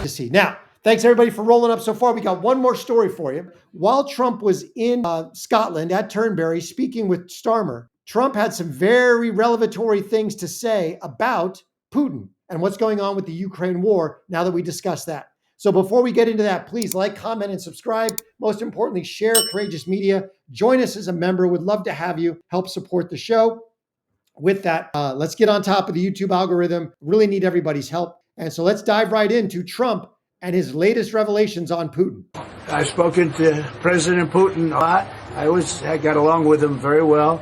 to see. Now, thanks everybody for rolling up so far. We got one more story for you. While Trump was in Scotland at Turnberry speaking with Starmer, Trump had some very revelatory things to say about Putin and what's going on with the Ukraine war now that we discussed that. So before we get into that, please like, comment, and subscribe. Most importantly, share Courageous Media. Join us as a member. Would love to have you help support the show. With that, let's get on top of the YouTube algorithm. Really need everybody's help. And so let's dive right into Trump and his latest revelations on Putin. I've spoken to President Putin a lot. I got along with him very well,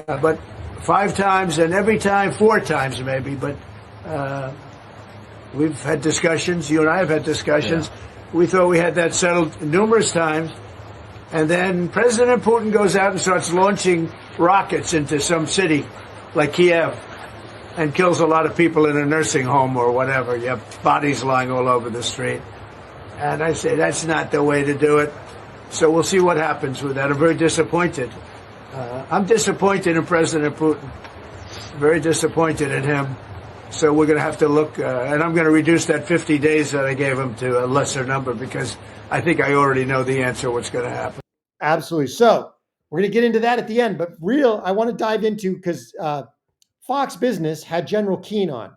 but 5 times, and every time 4 times maybe, but we've had discussions. You and I have had discussions. Yeah. We thought we had that settled numerous times. And then President Putin goes out and starts launching rockets into some city like Kiev and kills a lot of people in a nursing home or whatever. You have bodies lying all over the street. And I say, that's not the way to do it. So we'll see what happens with that. I'm very disappointed. I'm disappointed in President Putin. Very disappointed in him. So we're going to have to look, and I'm going to reduce that 50 days that I gave him to a lesser number because I think I already know the answer what's going to happen. Absolutely. So we're going to get into that at the end, but I want to dive into, because Fox Business had General Keane on.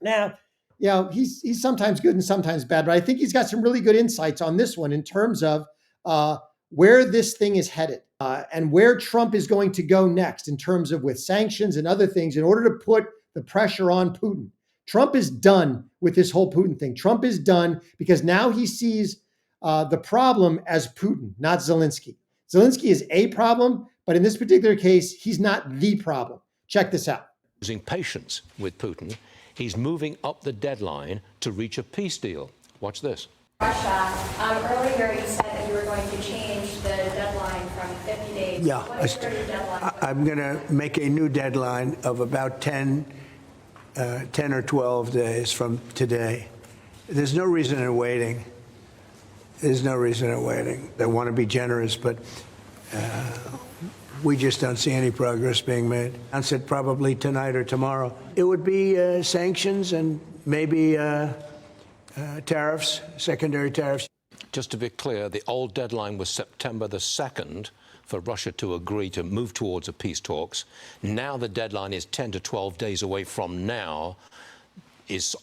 Now, you know, he's sometimes good and sometimes bad, but I think he's got some really good insights on this one in terms of where this thing is headed and where Trump is going to go next in terms of with sanctions and other things in order to put the pressure on Putin. Trump is done with this whole Putin thing. Trump is done because now he sees the problem as Putin, not Zelensky. Zelensky is a problem, but in this particular case, he's not the problem. Check this out. Losing patience with Putin, he's moving up the deadline to reach a peace deal. Watch this. Russia. Earlier you said that you were going to change the deadline from 50 days. Yeah, what is your new deadline? I'm going to make a new deadline of about 10 or 12 days from today. There's no reason in waiting. There's no reason in waiting. They want to be generous, but we just don't see any progress being made. I said probably tonight or tomorrow. It would be sanctions and maybe tariffs, secondary tariffs. Just to be clear, the old deadline was September the 2nd for Russia to agree to move towards a peace talks. Now the deadline is 10 to 12 days away from now.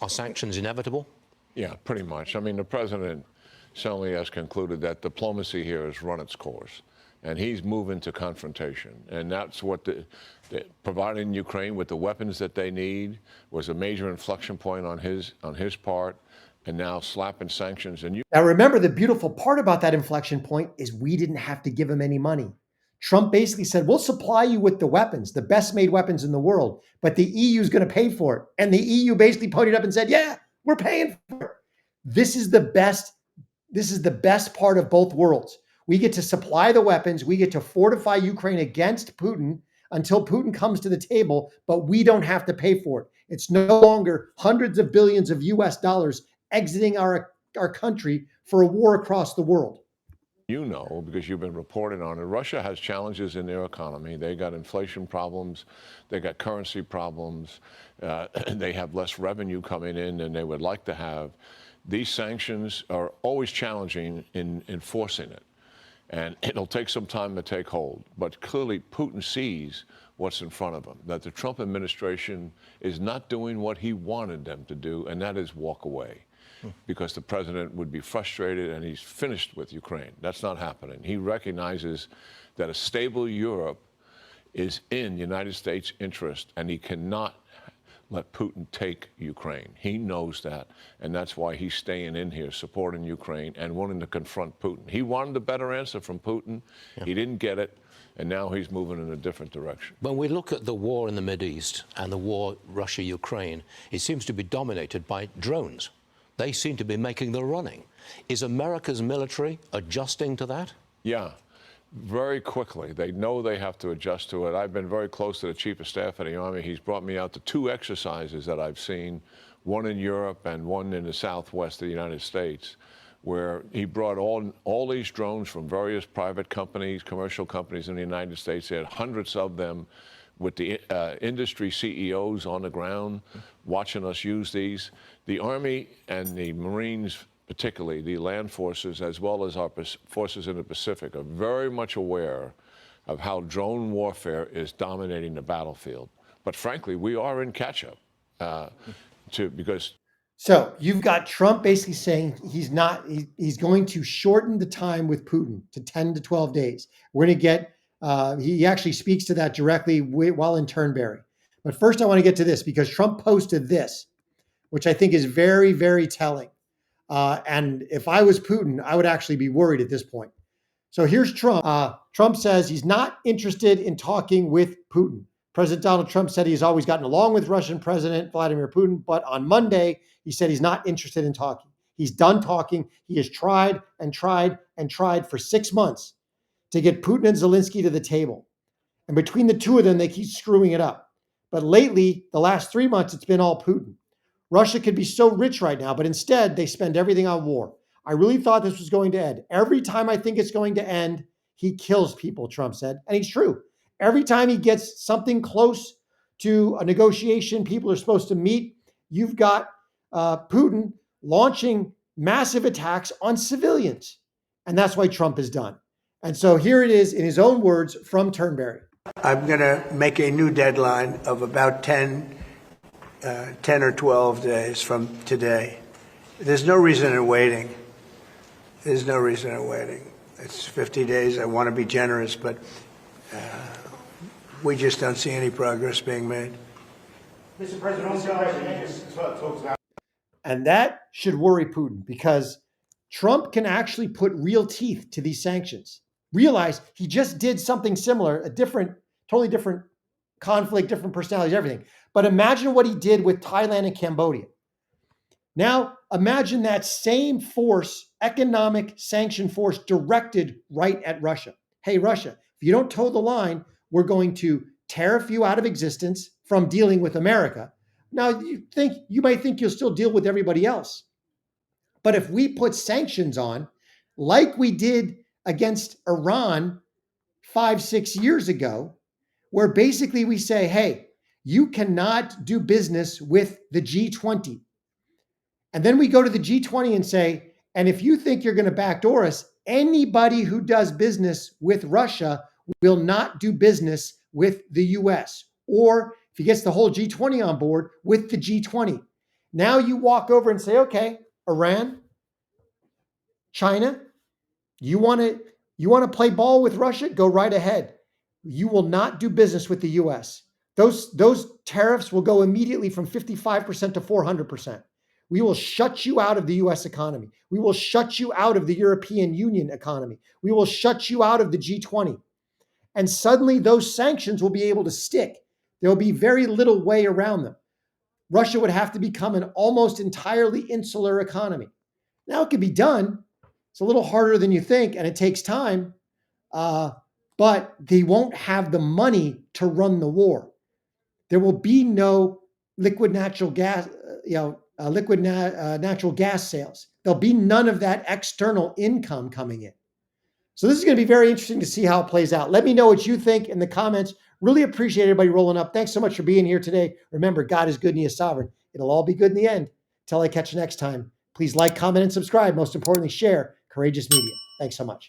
Are sanctions inevitable? Yeah, pretty much. I mean, the president certainly has concluded that diplomacy here has run its course, and he's moving to confrontation. And that's what providing Ukraine with the weapons that they need was a major inflection point on his part, and now slapping sanctions. And now remember, the beautiful part about that inflection point is we didn't have to give him any money. Trump basically said, we'll supply you with the weapons, the best made weapons in the world, but the EU is going to pay for it. And the EU basically ponied up and said, yeah, we're paying for it. This is the best part of both worlds. We get to supply the weapons. We get to fortify Ukraine against Putin until Putin comes to the table, but we don't have to pay for it. It's no longer hundreds of billions of US dollars exiting our country for a war across the world. You know, because you've been reporting on it, Russia has challenges in their economy. They got inflation problems. They got currency problems. They have less revenue coming in than they would like to have. These sanctions are always challenging in enforcing it. And it'll take some time to take hold. But clearly, Putin sees what's in front of him, that the Trump administration is not doing what he wanted them to do, and that is walk away. Because the president would be frustrated and he's finished with Ukraine. That's not happening. He recognizes that a stable Europe is in the United States' interest, and he cannot let Putin take Ukraine. He knows that, and that's why he's staying in here, supporting Ukraine and wanting to confront Putin. He wanted a better answer from Putin. Yeah. He didn't get it, and now he's moving in a different direction. When we look at the war in the Mideast and the war Russia-Ukraine, it seems to be dominated by drones. They seem to be making the running. Is America's military adjusting to that? Yeah, very quickly. They know they have to adjust to it. I've been very close to the Chief of Staff of the Army. He's brought me out to 2 exercises that I've seen, one in Europe and one in the Southwest of the United States, where he brought all these drones from various private companies, commercial companies in the United States. They had hundreds of them with the industry CEOs on the ground watching us use these. The Army and the Marines, particularly the land forces, as well as our forces in the Pacific, are very much aware of how drone warfare is dominating the battlefield. But frankly, we are in catch-up because. So you've got Trump basically saying he's going to shorten the time with Putin to 10 to 12 days. We're going to get, he actually speaks to that directly while in Turnberry. But first I want to get to this because Trump posted this, which I think is very, very telling. And if I was Putin, I would actually be worried at this point. So here's Trump. Trump says he's not interested in talking with Putin. President Donald Trump said he's always gotten along with Russian President Vladimir Putin, but on Monday, he said he's not interested in talking. He's done talking. He has tried and tried and tried for 6 months to get Putin and Zelensky to the table. And between the two of them, they keep screwing it up. But lately, the last 3 months, it's been all Putin. Russia could be so rich right now, but instead they spend everything on war. I really thought this was going to end. Every time I think it's going to end, he kills people, Trump said. And he's true. Every time he gets something close to a negotiation, people are supposed to meet, you've got Putin launching massive attacks on civilians. And that's why Trump is done. And so here it is in his own words from Turnberry. I'm going to make a new deadline of about 10 or 12 days from today. There's no reason in waiting. There's no reason in waiting. It's 50 days. I want to be generous, but we just don't see any progress being made. Mr. President, and that should worry Putin because Trump can actually put real teeth to these sanctions. Realize he just did something similar, a totally different conflict, different personalities, everything. But imagine what he did with Thailand and Cambodia. Now, imagine that same force, economic sanction force, directed right at Russia. Hey, Russia, if you don't toe the line, we're going to tariff you out of existence from dealing with America. Now, you might think you'll still deal with everybody else. But if we put sanctions on, like we did against Iran 5-6 years ago, where basically we say, hey, you cannot do business with the G20. And then we go to the G20 and say, and if you think you're going to backdoor us, anybody who does business with Russia will not do business with the US. Or if he gets the whole G20 on board, with the G20. Now you walk over and say, okay, Iran, China, you want to play ball with Russia? Go right ahead. You will not do business with the US. Those tariffs will go immediately from 55% to 400%. We will shut you out of the US economy. We will shut you out of the European Union economy. We will shut you out of the G20. And suddenly those sanctions will be able to stick. There will be very little way around them. Russia would have to become an almost entirely insular economy. Now it can be done. It's a little harder than you think, and it takes time. But they won't have the money to run the war. There will be no liquid natural gas, natural gas sales. There'll be none of that external income coming in. So this is going to be very interesting to see how it plays out. Let me know what you think in the comments. Really appreciate everybody rolling up. Thanks so much for being here today. Remember, God is good and he is sovereign. It'll all be good in the end. Till I catch you next time. Please like, comment, and subscribe. Most importantly, share Courageous Media. Thanks so much.